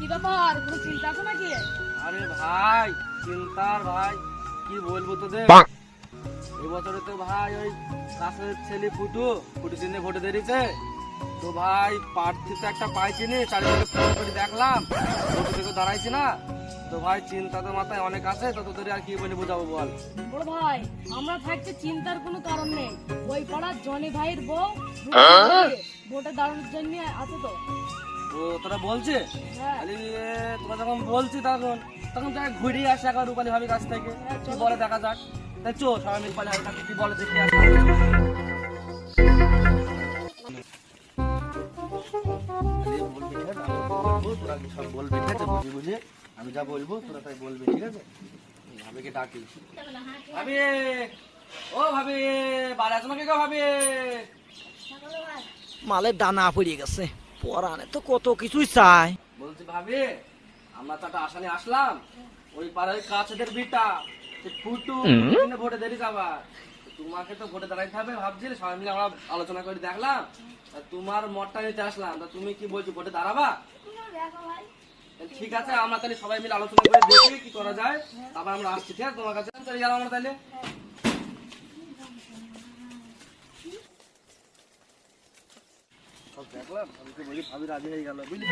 কি ব্যাপার, কোনো চিন্তা আছে নাকি? আরে ভাই চিন্তার ভাই কি বলবো তোদের, এই বছরে তো ভাই ওই কাছের ছেলে ফুটু চিহ্নে ভোটে দিয়েছে তো ভাই প্রার্থী তো একটা পাইছি নি, চারিদিকে ফোন করে দেখলাম ভোটে থেকে দাঁড়াইছি না তো ভাই চিন্তা তো মাথায় অনেক আছে, তো তোদের আর কি বলে বোঝাবো বল। বড় ভাই আমরা থাকতে চিন্তার কোনো কারণ নেই, ওই পাড়ার জনি ভাইয়ের বউ ভোটে দাঁড়ানোর জন্য আছে তো। তো তোরা বলছে হ্যাঁ খালি তোরা যখন বলছি তখন তখন তাকে ঘুরিয়ে আসে একবার রূপালী ভাবি কাছ থেকে কি বলে দেখা যাক, তাই চো সবাই মিল পালে হালকা কি বলে দেখে আসি। তোরা কি সব বলবি ঠিক আছে, বুঝি বুঝি আমি যা বলবো তোরা তাই বলবি ঠিক আছে। ভাবিকে ডাকি, ভাবি ও ভাবি বাড়ি আছো নাকি গো ভাবি? মালের দানা পড়ে গেছে, পরানে তো কত কিছুই চাই। বলছি ভাবি আমরা তো একটা আসানে আসলাম, ওই পাড়ার কাছেদের বিটা ফুটু ভোটে দেরি যাবার, তোমাকে তো ভোটে দাঁড়াইতে হবে ভাবছি, সবাই মিলে আমরা আলোচনা করে দেখলাম তোমার মতটা নিতে আসলাম, তা তুমি কি বলছো ভোটে দাঁড়াবা? ঠিক আছে আমরা তাহলে সবাই মিলে আলোচনা করে দেখি কি করা যায়, তারপর আমরা আসছি ঠিক আছে তোমার কাছে, চলে গেলাম আমরা তাহলে। দেখলাম বলি ভাবি রাজি হয়ে গেল বুঝলি,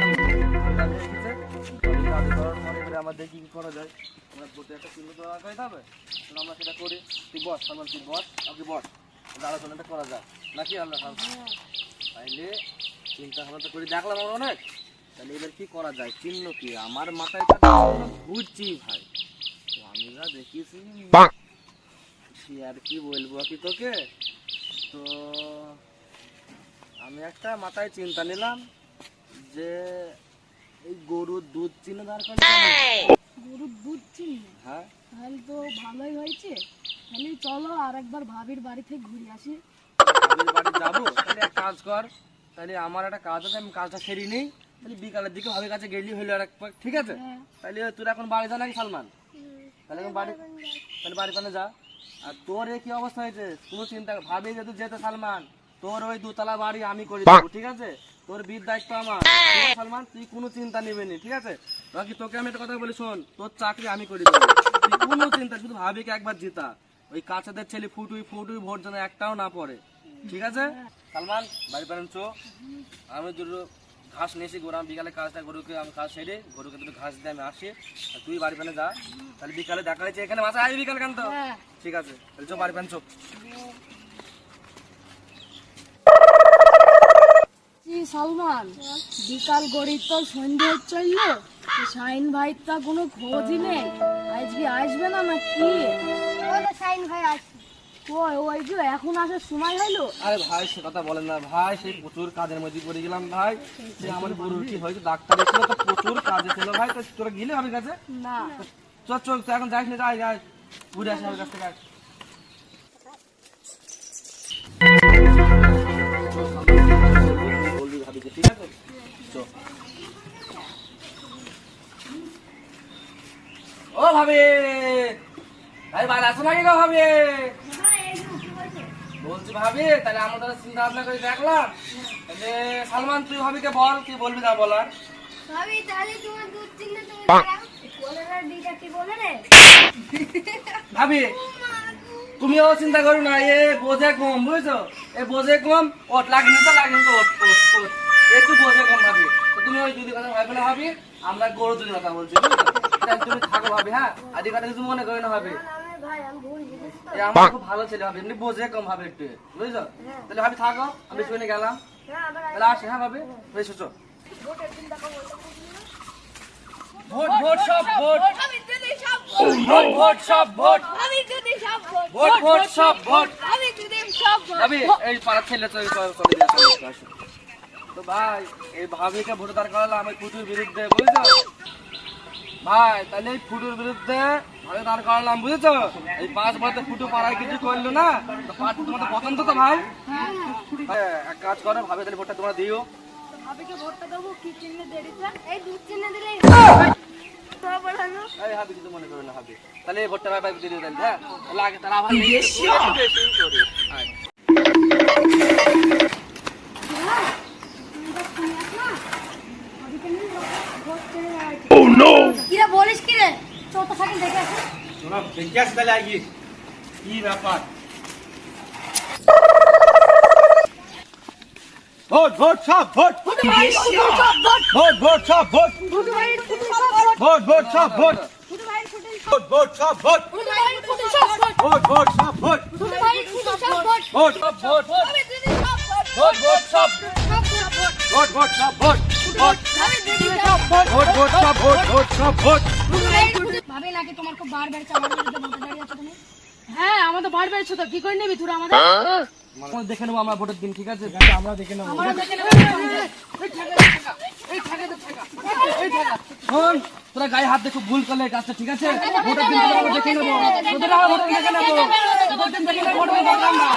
রাজি করার পরে আমরা দেখি কি করা যায়, আমরা ভোটে একটা চিহ্ন দেওয়া খাইতে হবে, আমরা সেটা করি। তুই বস সালমান, তুই বস আপনি বস, আলোচনাটা করা যায় নাকি আমরা তাইলে চিন্তা ভাবনা করে দেখলাম আমরা অনেক, তাহলে এবার কি করা যায়, চিহ্ন কি আমার মাথায় ঘুরছি ভাই, তো আমি যা দেখিয়েছি আর কি বলবো কি তোকে, তো আমি একটা মাথায় চিন্তা নিলাম যে এই গরুর দুধ চিহ্ন দরকার, গরুর দুধ চিনি, হ্যাঁ তাহলে তো ভালোই হয়েছে, তাহলে চলো আর একবার ভাবির বাড়ি থেকে ঘুরে আসি। ভাবির বাড়ি যাবো, তাহলে এক কাজ কর, তাহলে আমার একটা কাজ আছে আমি কাজটা সেরে নিই, তাহলে বিকালের দিকে ভাবির কাছে গেলি হইলো আর একবার ঠিক আছে। তাহলে তোর এখন বাড়ি যা নাকি সালমান, তাহলে এখন বাড়ি, তাহলে বাড়ি পানে যা। আর তোর এ কি অবস্থা হয়েছে কোনো চিন্তা, ভাবি যেহেতু যেতে সালমান তোর ওই দুতলা বাড়ি আমি করে দেবো ঠিক আছে, তোর বিয়ের দায়িত্ব আমার ঠিক আছে সালমান, তুই কোনো চিন্তা নিবি নি ঠিক আছে। বাকি তোকে আমি একটা কথা বলি শোন, তোর চাকরি আমি করে দেবো, তুই কোনো চিন্তা, শুধু ভাবিকে একবার জিতা, ওই কাছাদের ছেলে ফুটুই ভোট যেন একটাও না পড়ে ঠিক আছে। সালমান বাড়ি পারেন চো, আমি দুটো ঘাস নিয়েছি গোরাম, বিকালে কাজটা গরুকে আমি কাজ সেরে গরুকে দুটো ঘাস দিয়ে আমি আসি, আর তুই বাড়ি পানে যা, তাহলে বিকালে দেখা হয়েছে এখানে মাসে আসবি বিকাল কেন তো ঠিক আছে, তাহলে চো বাড়ি পান চো। সালমান বিকাল গড়ি তো সন্ধ্যে চললো, শাইন ভাই তা কোনো খোঁজই নেই, আজকে আসবে না কি? শাইন ভাই আসবে ওই যে এখন আসার সময় হলো। আরে ভাই সে কথা বলেন না ভাই, সেই প্রচুর কাজের মধ্যে পড়ে গেলাম ভাই, সে আমার গরুর কি হয়েছে ডাক্তার এসেছিল তো প্রচুর কাজে ছিল ভাই, তো তোরা গেলে হবে কাছে না চল চল তুই এখন যাইস না, যাই যাই ঘুরে আসি আমার কাছ থেকে। বলবি ভাবিকে ঠিক আছে চল। ও ভাবি ভাই বাড়ি আসো নাকি গো ভাবি? বলছি ভাবি তাহলে আমরা চিন্তা ভাবনা করে দেখলাম, তাহলে সালমান তুই ভাবিকে বল কি বলবি যা বলার। ভাবি তাহলে তোমার দুধ চিহ্ন তুমি দাঁড়াও, কোলের বিটা কি বলে রে? ভাবি তুমিও চিন্তা করো না, এ বোঝে কম বুঝছো, এ বোঝে কম, ওট লাগেনি তো লাগেনি তো ওট ওট ওট একটু বোঝে কম ভাবি, তো তুমি ওই দুধের কথা ভাববে না ভাবি, আমরা গরু দুধের কথা বলছি বুঝছো, তাহলে তুমি থাকো ভাবি হ্যাঁ, আদি কথা কিছু মনে করে না ভাবি, ভাই আমি ভুল বুঝেছি, আমার খুব ভালো ছেলে ভাবি, এমনি বোঝে কম ভাবে একটু বুঝছো, তাহলে ভাবি থাকো আমি শুনে গেলাম, হ্যাঁ আবার তাহলে আসি হ্যাঁ ভাবি বেশ চো। ভোটের চিন্তা করব, ভোট ভোট সব ভোট, আমি যদি সব ভোট ভোট সব ভোট, আমি যদি সব ভোট ভোট সব ভোট। আমি যদি সব ভাবি এই পাড়ার ছেলে চলে দিয়ে আসো। তো ভাই এই ভাবিকে ভোটে দাঁড় করালাম আমি ফুটুর বিরুদ্ধে বুঝছো ভাই, তাহলে এই ফুটুর বিরুদ্ধে ভাবে দাঁড় করালাম বুঝেছো, এই 5 বছর ফুটু পাড়ায় কিছু করলো না, তো পার্টি তোমাদের পছন্দ তো ভাই, এক কাজ করো ভাবে তাহলে ভোটটা তোমরা দিও। ভাবিকে ভোটটা দেবো কি চিহ্নে দেরিতে? এই দুধ চিহ্ন দিলেই সব বলানো। এই হাবি কিছু মনে করো না হাবি, তাহলে এই ভোটটা ভাই দিয়ে দিও তাহলে হ্যাঁ, তাহলে আগে তারা আবার ভাবিকে নিয়ে ভোট করে মোটরসাইকেল দেখে আসি। তোরা দেখে আসি তাহলে আগে কি ব্যাপার। ভোট ভোট সব ভোট ফুটু ভাই ফুটু সব ভোট, ভোট ভোট সব ভোট ফুটু ভাই ফুটু সব ভোট, ভোট ভোট সব ভোট ফুটু ভাই ফুটু সব ভোট ভোট সব ভোট ফুটু ভাই ফুটু সব ভোট, ভোট ভোট সব ভোট ফুটু ভাই ফুটু সব ভোট, ভোট সব ভোট আমি দিদি সব ভোট, ভোট ভোট সব সব ভোট, ভোট ভোট সব ভোট ভোট আমি দিদি সব ভোট। ভোট ভোট সব ভোট ভোট সব ভোট ভাবে নাকি তোমার খুব বার বেড়েছে আমার বিরুদ্ধে বলতে দাঁড়িয়ে আছো তুমি? হ্যাঁ আমাদের বার বেড়েছে তো কি করে নিবি তোরা আমাদের? আমরা দেখে নেবো আমরা ভোটের দিন, ঠিক আছে? আমরা দেখে নেবো। আমরা দেখে নেবো। শোন, তোরা গায়ে হাত দিয়ে খুব ভুল করলে এই কাজটা, ঠিক আছে? ভোটের দিন তোরা আমরা দেখে নেবো, তোদের আমরা ভোটের দেখে নেবো, তোদের দিন দেখে নেবো, ভোটের দিন দেখে আমরা।